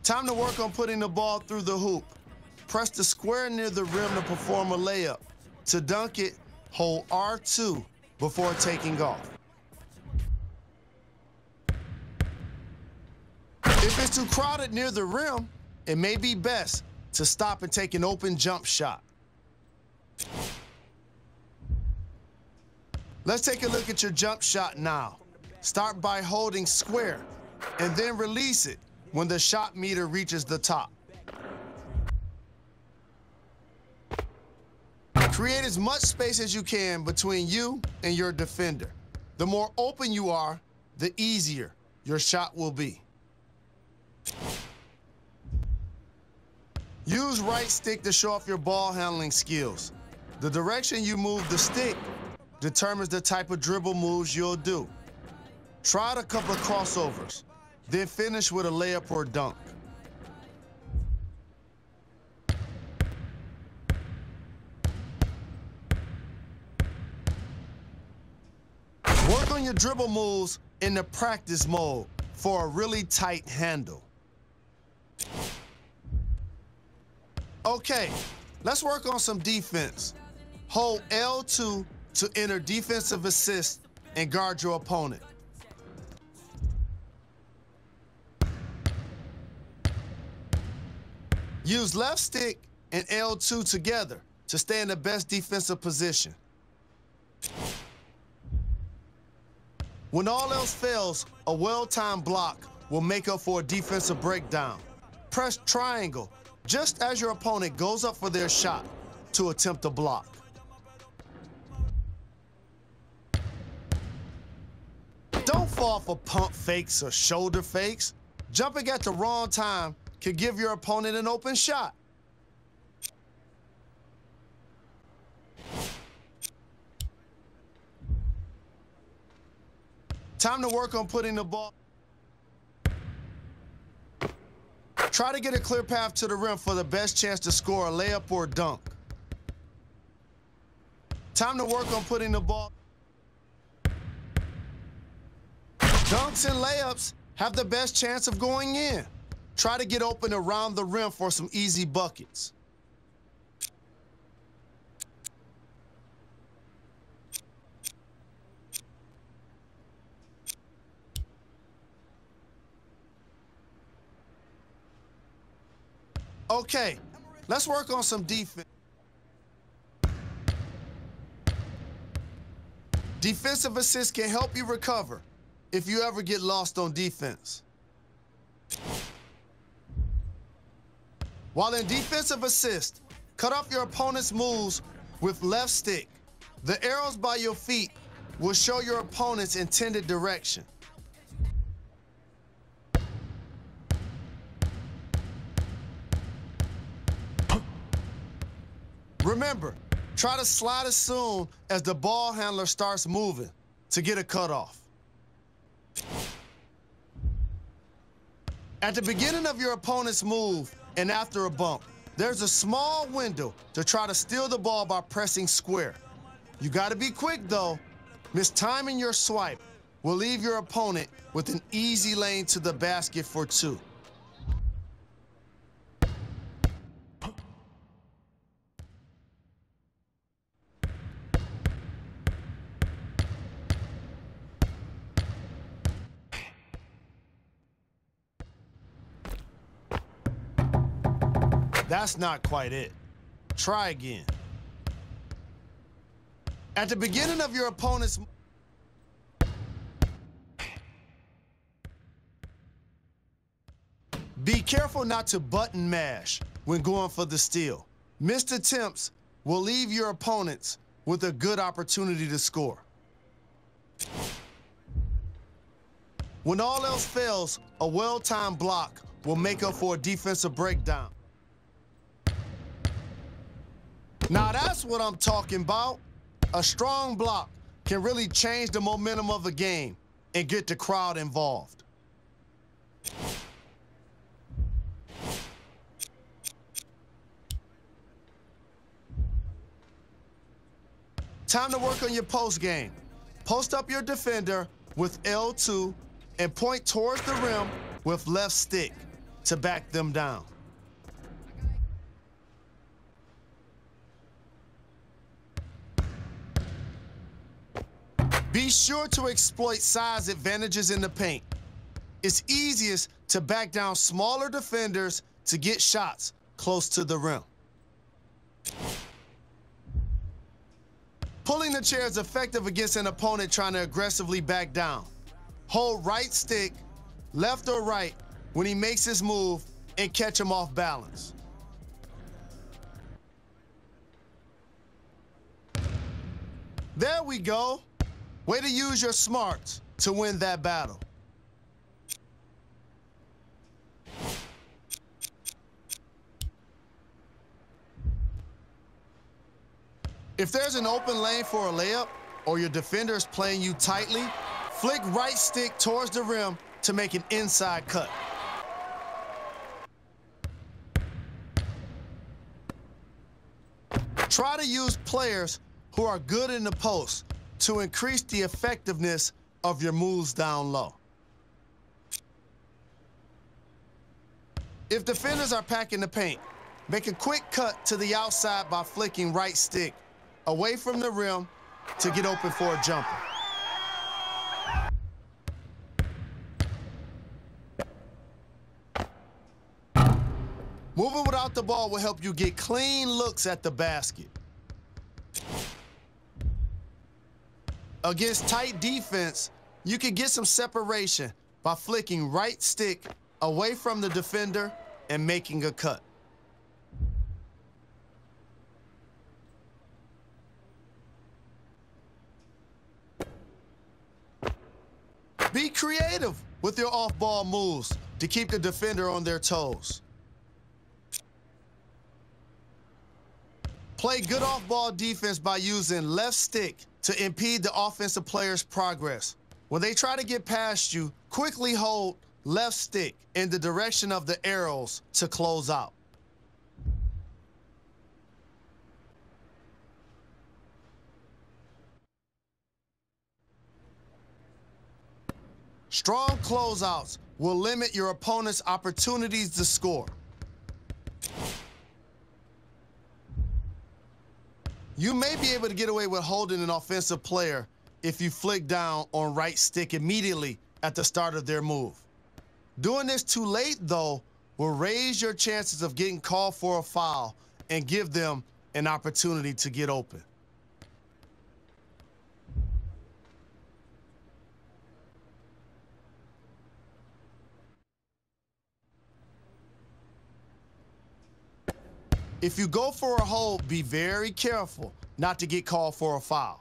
Time to work on putting the ball through the hoop. Press the square near the rim to perform a layup. To dunk it, hold R2 before taking off. If it's too crowded near the rim, it may be best to stop and take an open jump shot. Let's take a look at your jump shot now. Start by holding square and then release it when the shot meter reaches the top. Create as much space as you can between you and your defender. The more open you are, the easier your shot will be. Use right stick to show off your ball handling skills. The direction you move the stick determines the type of dribble moves you'll do. Try out a couple of crossovers, then finish with a layup or dunk. Work on your dribble moves in the practice mode for a really tight handle. Okay, let's work on some defense. Hold L2 to enter defensive assist and guard your opponent. Use left stick and L2 together to stay in the best defensive position. When all else fails, a well-timed block will make up for a defensive breakdown. Press triangle just as your opponent goes up for their shot to attempt a block. Don't fall for pump fakes or shoulder fakes. Jumping at the wrong time can give your opponent an open shot. Time to work on putting the ball. Try to get a clear path to the rim for the best chance to score a layup or dunk. Time to work on putting the ball. Dunks and layups have the best chance of going in. Try to get open around the rim for some easy buckets. Okay, let's work on some defense. Defensive assists can help you recover if you ever get lost on defense. While in defensive assist, cut off your opponent's moves with left stick. The arrows by your feet will show your opponent's intended direction. Remember, try to slide as soon as the ball handler starts moving to get a cutoff. At the beginning of your opponent's move and after a bump, there's a small window to try to steal the ball by pressing square. You gotta be quick though. Mistiming your swipe will leave your opponent with an easy lane to the basket for two. That's not quite it. Try again. At the beginning of your opponent's... Be careful not to button mash when going for the steal. Missed attempts will leave your opponents with a good opportunity to score. When all else fails, a well-timed block will make up for a defensive breakdown. Now that's what I'm talking about. A strong block can really change the momentum of a game and get the crowd involved. Time to work on your post game. Post up your defender with L2 and point towards the rim with left stick. to back them down. Be sure to exploit size advantages in the paint. It's easiest to back down smaller defenders to get shots close to the rim. Pulling the chair is effective against an opponent trying to aggressively back down. Hold right stick, left or right, when he makes his move and catch him off balance. There we go. Way to use your smarts to win that battle. If there's an open lane for a layup or your defender is playing you tightly, flick right stick towards the rim to make an inside cut. Try to use players who are good in the post to increase the effectiveness of your moves down low. If defenders are packing the paint, make a quick cut to the outside by flicking right stick away from the rim to get open for a jumper. Moving without the ball will help you get clean looks at the basket. Against tight defense, you can get some separation by flicking right stick away from the defender and making a cut. Be creative with your off-ball moves to keep the defender on their toes. Play good off-ball defense by using left stick to impede the offensive player's progress. When they try to get past you, quickly hold left stick in the direction of the arrows to close out. Strong closeouts will limit your opponent's opportunities to score. You may be able to get away with holding an offensive player if you flick down on right stick immediately at the start of their move. Doing this too late, though, will raise your chances of getting called for a foul and give them an opportunity to get open. If you go for a hold, be very careful not to get called for a foul.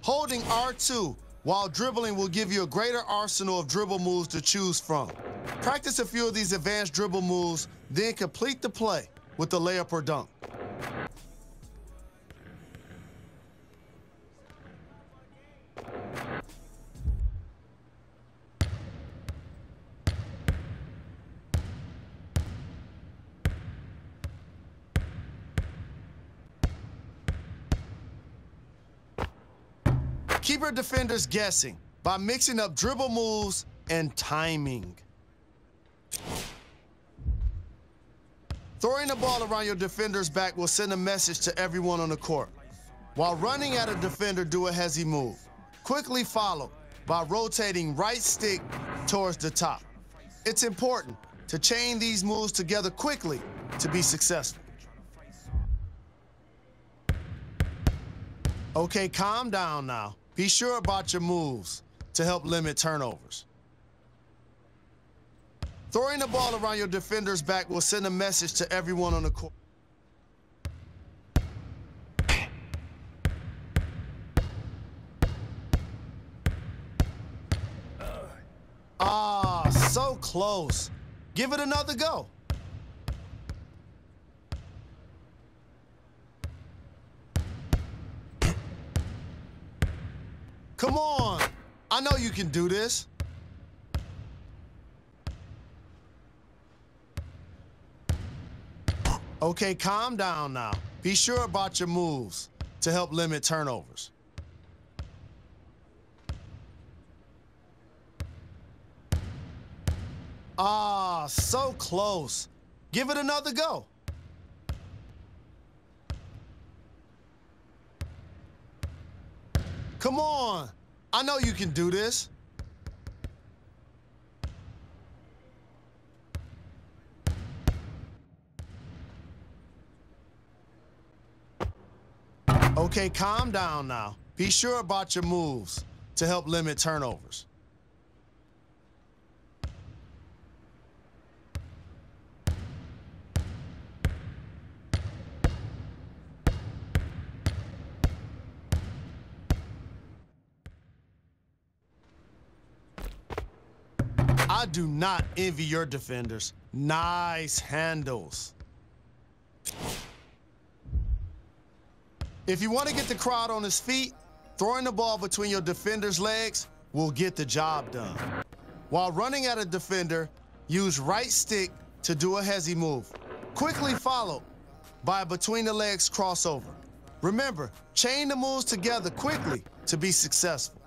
Holding R2 while dribbling will give you a greater arsenal of dribble moves to choose from. Practice a few of these advanced dribble moves, then complete the play with the layup or dunk. Keep your defenders guessing by mixing up dribble moves and timing. Throwing the ball around your defender's back will send a message to everyone on the court. While running at a defender, do a hezzy move. Quickly follow by rotating right stick towards the top. It's important to chain these moves together quickly to be successful. Okay, calm down now. Be sure about your moves to help limit turnovers. Throwing the ball around your defender's back will send a message to everyone on the court. Ah, so close. Give it another go. Come on. I know you can do this. Okay, calm down now. Be sure about your moves to help limit turnovers. Ah, so close. Give it another go. Come on. I know you can do this. Okay, calm down now. Be sure about your moves to help limit turnovers. I do not envy your defenders. Nice handles. If you want to get the crowd on his feet, throwing the ball between your defender's legs will get the job done. While running at a defender, use right stick to do a hezzy move, quickly followed by a between the legs crossover. Remember, chain the moves together quickly to be successful.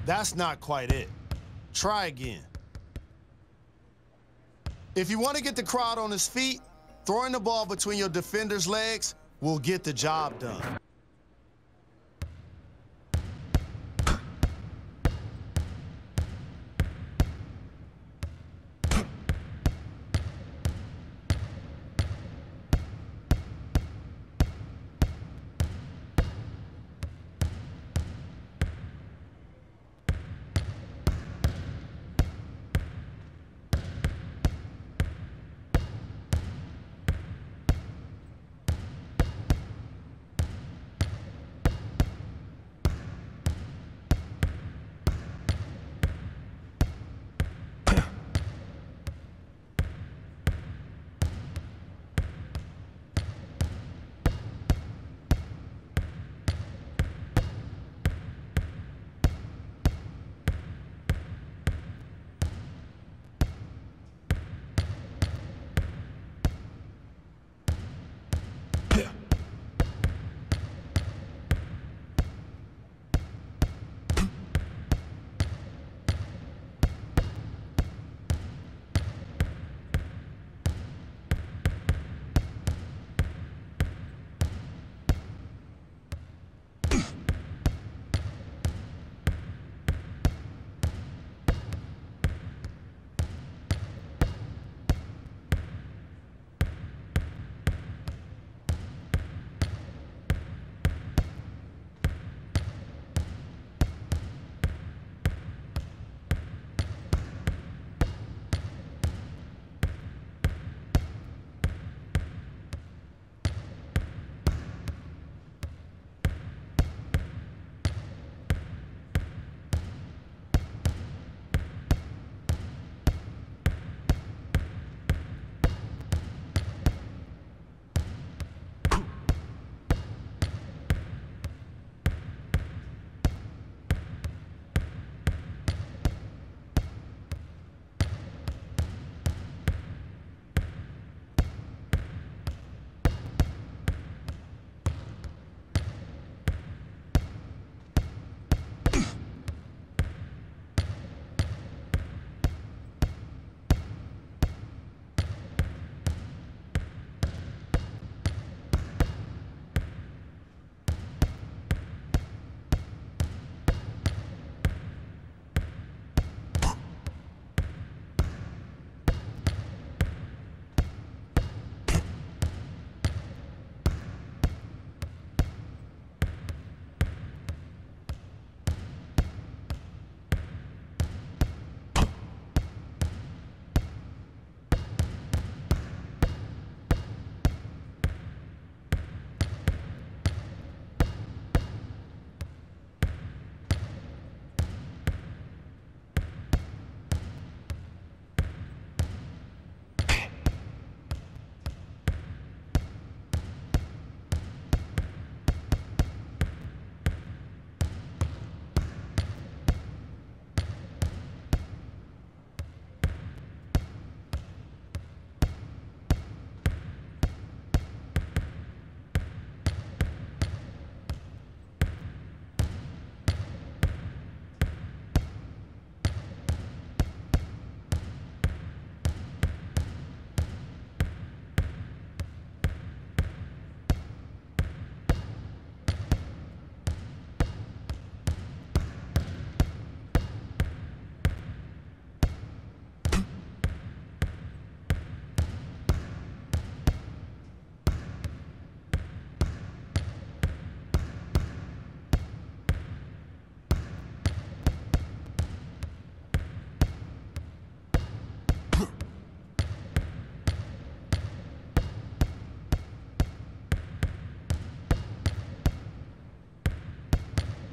That's not quite it. Try again. If you want to get the crowd on his feet, throwing the ball between your defender's legs will get the job done.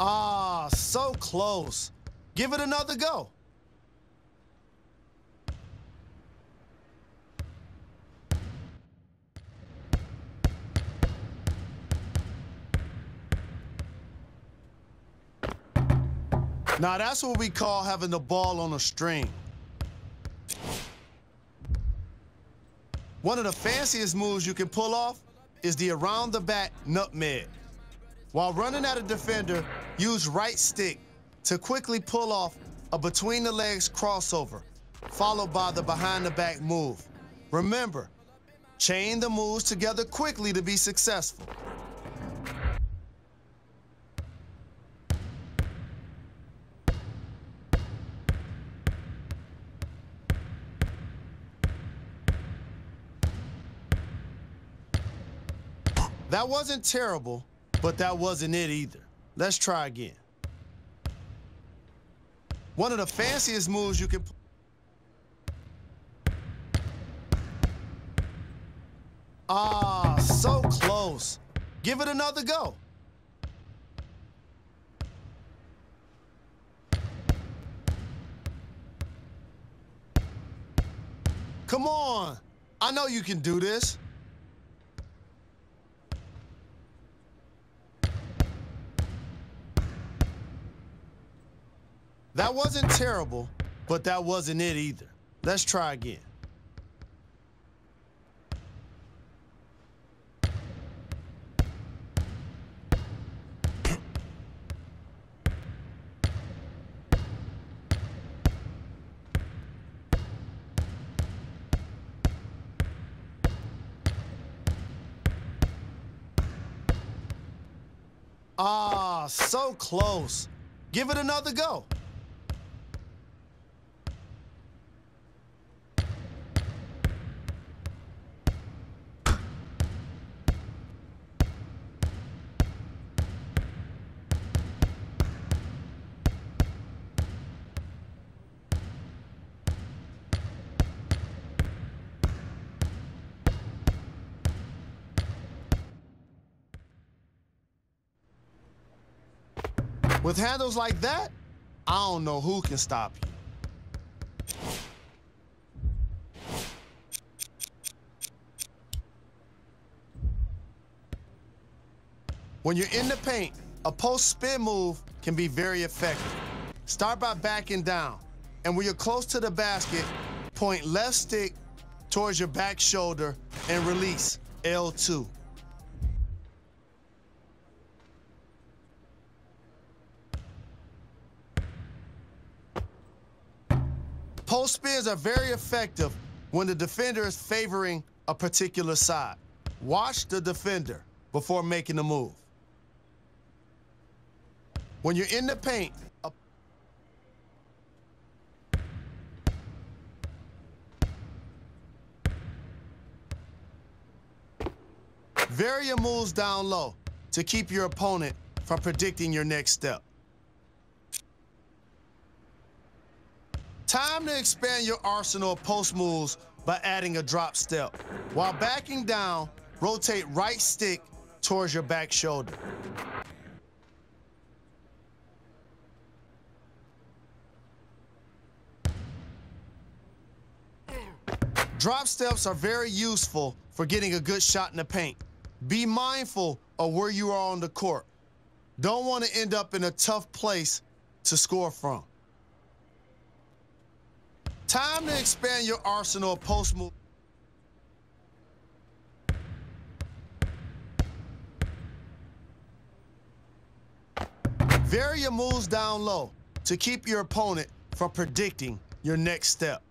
Ah, so close. Give it another go. Now that's what we call having the ball on a string. One of the fanciest moves you can pull off is the around the back nutmeg. While running at a defender, use right stick to quickly pull off a between the legs crossover, followed by the behind the back move. Remember, chain the moves together quickly to be successful. That wasn't terrible, but that wasn't it either. Let's try again. One of the fanciest moves you can... Ah, so close. Give it another go. Come on. I know you can do this. That wasn't terrible, but that wasn't it either. Let's try again. Ah, so close. Give it another go. With handles like that, I don't know who can stop you. When you're in the paint, a post spin move can be very effective. Start by backing down, and when you're close to the basket, point left stick towards your back shoulder and release L2. Post spins are very effective when the defender is favoring a particular side. Watch the defender before making the move. When you're in the paint, vary your moves down low to keep your opponent from predicting your next step. Time to expand your arsenal of post moves by adding a drop step. While backing down, rotate right stick towards your back shoulder. Drop steps are very useful for getting a good shot in the paint. Be mindful of where you are on the court. Don't want to end up in a tough place to score from. Time to expand your arsenal of post moves. Vary your moves down low to keep your opponent from predicting your next step.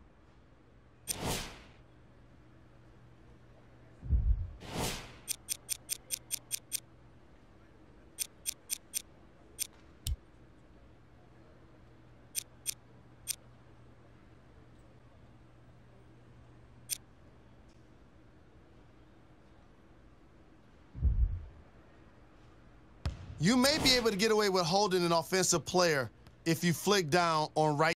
You may be able to get away with holding an offensive player if you flick down on right